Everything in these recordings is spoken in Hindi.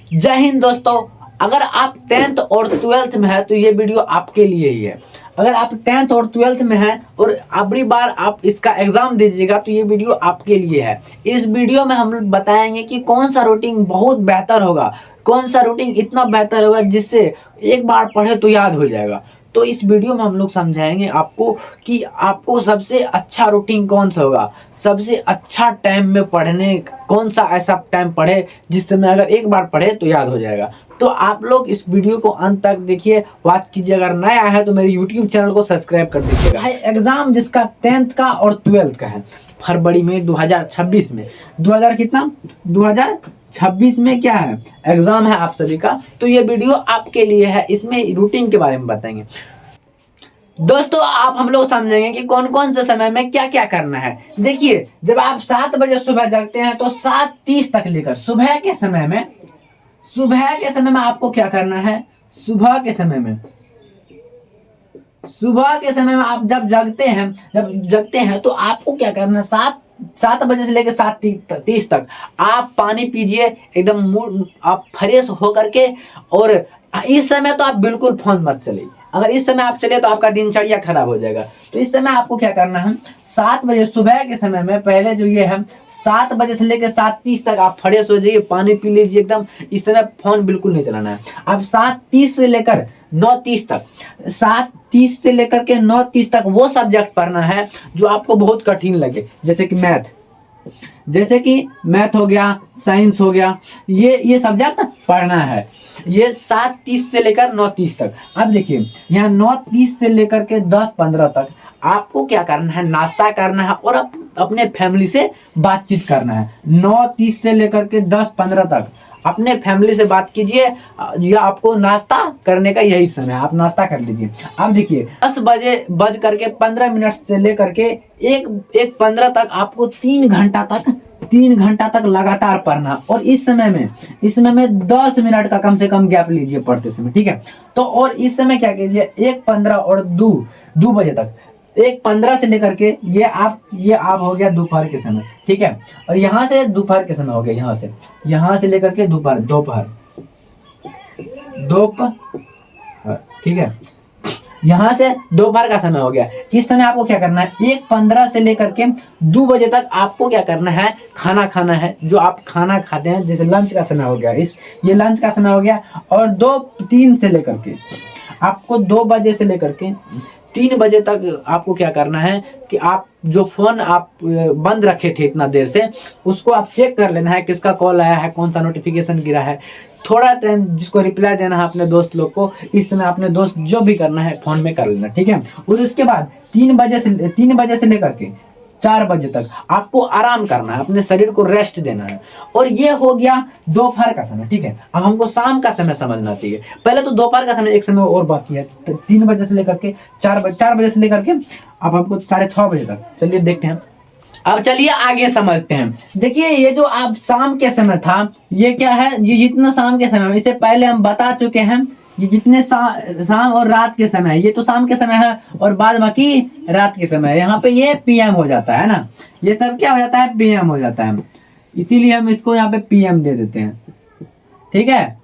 जय हिंद दोस्तों। अगर आप 10th और 12th में है तो ये वीडियो आपके लिए ही है। अगर आप 10th और 12th में है और अगली बार आप इसका एग्जाम दीजिएगा तो ये वीडियो आपके लिए है। इस वीडियो में हम बताएंगे कि कौन सा रूटीन बहुत बेहतर होगा, कौन सा रूटीन इतना बेहतर होगा जिससे एक बार पढ़े तो याद हो जाएगा। तो इस वीडियो में हम लोग समझाएंगे आपको कि आपको सबसे अच्छा रूटीन कौन सा होगा, सबसे अच्छा टाइम में पढ़ने कौन सा ऐसा टाइम पढ़े जिस समय अगर एक बार पढ़े तो याद हो जाएगा। तो आप लोग इस वीडियो को अंत तक देखिए, वॉच कीजिए। अगर नया है तो मेरे यूट्यूब चैनल को सब्सक्राइब कर दीजिएगा। भाई एग्जाम जिसका 10th का और 12th का है फरवरी में 2026 में 2026 में क्या है एग्जाम है आप सभी का, तो ये वीडियो आपके लिए है। इसमें रूटीन के बारे में बताएंगे दोस्तों। आप हम लोग समझेंगे कि कौन कौन से समय में क्या क्या करना है। देखिए, जब आप 7 बजे सुबह जगते हैं तो 7:30 तक लेकर सुबह के समय में आपको क्या करना है। सुबह के समय में आप जब जगते हैं तो आपको क्या करना है, 7 बजे से लेकर 7:30 तक आप पानी पीजिए, एकदम आप फ्रेश होकर के। और इस समय तो आप बिल्कुल फोन मत चलिए। अगर इस समय आप चले तो आपका दिनचर्या खराब हो जाएगा। तो इस समय आपको क्या करना है, 7 बजे सुबह के समय में पहले जो ये है 7 बजे से लेकर 7:30 तक आप फ्रेश हो जाइए, पानी पी लीजिए एकदम। इस समय फोन बिल्कुल नहीं चलाना है। अब 7:30 से लेकर 9:30 तक 7:30 से लेकर के 9:30 तक वो सब्जेक्ट पढ़ना है जो आपको बहुत कठिन लगे, जैसे कि मैथ हो गया, साइंस हो गया, ये सब्जेक्ट पढ़ना है। ये 7:30 से लेकर 9:30 तक। अब देखिए, यहाँ 9:30 से लेकर के 10:15 तक आपको क्या करना है, नाश्ता करना है और अपने फैमिली से बातचीत करना है। 9:30 से लेकर के 10:15 तक अपने फैमिली से बात कीजिए। या आपको नाश्ता करने का यही समय है, आप नाश्ता कर लीजिए। अब देखिए, 10 बजे बज करके 15 मिनट से लेकर के 1:15 तक आपको 3 घंटा तक लगातार पढ़ना। और इस समय में 10 मिनट का कम से कम गैप लीजिए पढ़ते समय, ठीक है। तो और इस समय क्या कीजिए, 1:15 और 2 बजे तक 1:15 से लेकर के ये आप हो गया दोपहर के समय, ठीक है। और यहाँ से दोपहर के समय हो गया, यहाँ से लेकर के दोपहर, ठीक है। यहाँ से दोपहर का समय हो गया। इस समय आपको क्या करना है, 1:15 से लेकर के 2 बजे तक आपको क्या करना है, खाना खाना है। जो आप खाना खाते हैं, जैसे लंच का समय हो गया, ये लंच का समय हो गया। और 2-3 से लेकर के आपको 2 बजे से लेकर के 3 बजे तक आपको क्या करना है कि आप जो फोन आप बंद रखे थे इतना देर से, उसको आप चेक कर लेना है किसका कॉल आया है, कौन सा नोटिफिकेशन गिरा है। थोड़ा टाइम जिसको रिप्लाई देना है अपने दोस्त लोग को, इस समय अपने दोस्त जो भी करना है फोन में कर लेना, ठीक है। और उसके बाद 3 बजे से लेकर के 4 बजे तक आपको आराम करना है, अपने शरीर को रेस्ट देना है। और ये हो गया दोपहर का समय, ठीक है। अब हमको शाम का समय समझना चाहिए। पहले तो दोपहर का समय एक समय और बाकी है, 3 बजे से लेकर के 4 बजे से लेकर के अब हमको 6:30 बजे तक। चलिए देखते हैं, अब चलिए आगे समझते हैं। देखिए, ये जो आप शाम के समय था, ये क्या है, ये जितना शाम के समय, इससे पहले हम बता चुके हैं। ये जितने शाम और रात के समय, ये तो शाम के समय है और बाद बाकी रात के समय है। यहाँ पे ये पीएम हो जाता है ना, ये सब क्या हो जाता है, पीएम हो जाता है। इसीलिए हम इसको यहाँ पे पीएम दे देते हैं, ठीक है।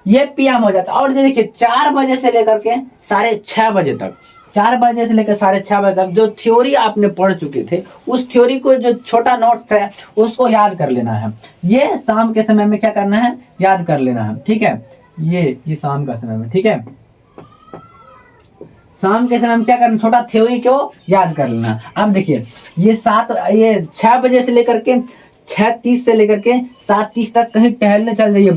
ये पीएम हो जाता है। और देखिए, 4 बजे से लेकर के 6:30 बजे तक, 4 बजे से लेकर 6:30 बजे तक जो थ्योरी आपने पढ़ चुके थे, उस थ्योरी को जो छोटा नोट्स है उसको याद कर लेना है। ये शाम के समय में क्या करना है, याद कर लेना है, ठीक है। ये शाम का समय में, ठीक है। शाम के समय में क्या करना, छोटा थ्योरी को याद कर लेना। अब देखिए, ये 6 बजे से लेकर के 6:30 से लेकर के 7:30 तक कहीं टहलने चल जाइए,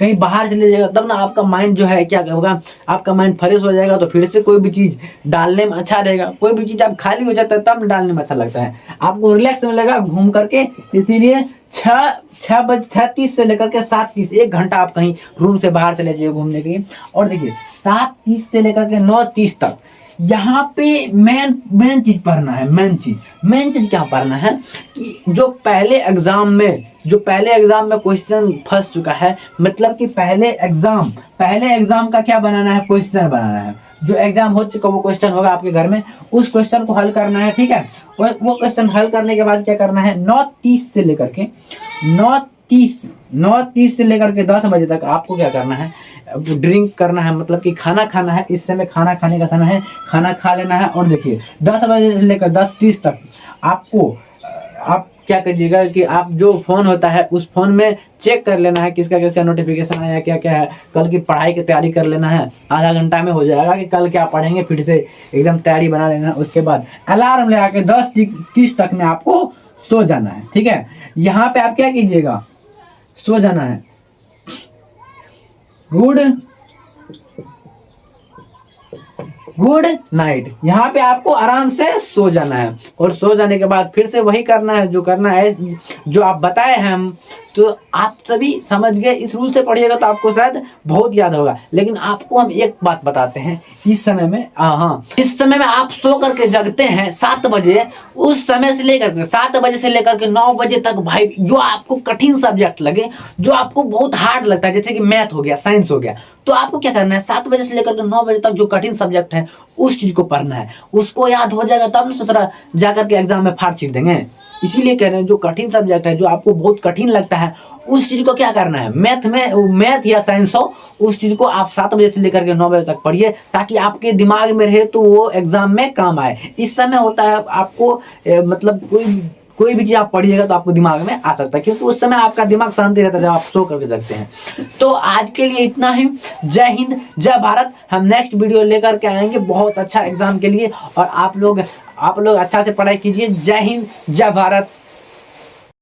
कहीं बाहर चले जाइएगा, तब ना आपका माइंड जो है क्या होगा, आपका माइंड फ्रेश हो जाएगा। तो फिर से कोई भी चीज डालने में अच्छा रहेगा। कोई भी चीज आप खाली हो जाता है तब डालने में अच्छा लगता है, आपको रिलैक्स मिलेगा घूम करके। इसीलिए 6:30 से लेकर के 7:30 1 घंटा आप कहीं रूम से बाहर चले जाइए घूमने के लिए। और देखिए, 7:30 से लेकर के 9:30 तक यहाँ पे मेन चीज पढ़ना है। मेन चीज क्या पढ़ना है कि जो पहले एग्जाम में क्वेश्चन फंस चुका है, मतलब कि पहले एग्जाम का क्या बनाना है, क्वेश्चन बनाना है। जो एग्जाम हो चुका वो क्वेश्चन होगा आपके घर में, उस क्वेश्चन को हल करना है, ठीक है। और वो क्वेश्चन हल करने के बाद क्या करना है, 9:30 से लेकर के 9:30 से लेकर के 10 बजे तक आपको क्या करना है, ड्रिंक करना है, मतलब कि खाना खाना है। इस समय खाना खाने का समय है, खाना खा लेना है। और देखिए 10 बजे से लेकर 10:30 तक आपको आप क्या करिएगा कि आप जो फ़ोन होता है उस फ़ोन में चेक कर लेना है किसका किसका नोटिफिकेशन आया, क्या क्या है। कल की पढ़ाई की तैयारी कर लेना है, आधा घंटा में हो जाएगा कि कल क्या पढ़ेंगे, फिर से एकदम तैयारी बना लेना है। उसके बाद अलार्म लगा के 10:30 तक में आपको सो जाना है, ठीक है। यहाँ पे आप क्या कीजिएगा, सो जाना है। Good night. यहाँ पे आपको आराम से सो जाना है, और सो जाने के बाद फिर से वही करना है जो करना है, जो आप बताए हैं हम। तो आप सभी समझ गए, इस रूल से पढ़िएगा तो आपको शायद बहुत याद होगा। लेकिन आपको हम एक बात बताते हैं, इस समय में इस समय में आप सो करके जगते हैं 7 बजे, उस समय से लेकर के 7 बजे से लेकर के 9 बजे तक भाई जो आपको कठिन सब्जेक्ट लगे, जो आपको बहुत हार्ड लगता है, जैसे कि मैथ हो गया, साइंस हो गया, तो आपको क्या करना है, 7 बजे से लेकर के 9 बजे तक जो कठिन सब्जेक्ट है उस चीज को पढ़ना है। उसको याद हो जाएगा तब ना सोच रहा जाकर के एग्जाम में फाड़ छीट देंगे। इसीलिए कह रहे हैं जो कठिन सब्जेक्ट है, जो आपको बहुत कठिन लगता है, उस चीज को क्या करना है, मैथ या साइंस हो, उस चीज को आप 7 बजे से लेकर के 9 बजे तक पढ़िए, ताकि आपके दिमाग में रहे तो वो एग्जाम में काम आए। इस समय होता है आपको मतलब कोई भी चीज आप पढ़िएगा तो आपको दिमाग में आ सकता है, क्योंकि उस समय आपका दिमाग शांति रहता है जब आप सो करके जगते हैं। तो आज के लिए इतना ही। जय हिंद, जय भारत। हम नेक्स्ट वीडियो लेकर के आएंगे बहुत अच्छा एग्जाम के लिए, और आप लोग अच्छा से पढ़ाई कीजिए। जय हिंद, जय भारत।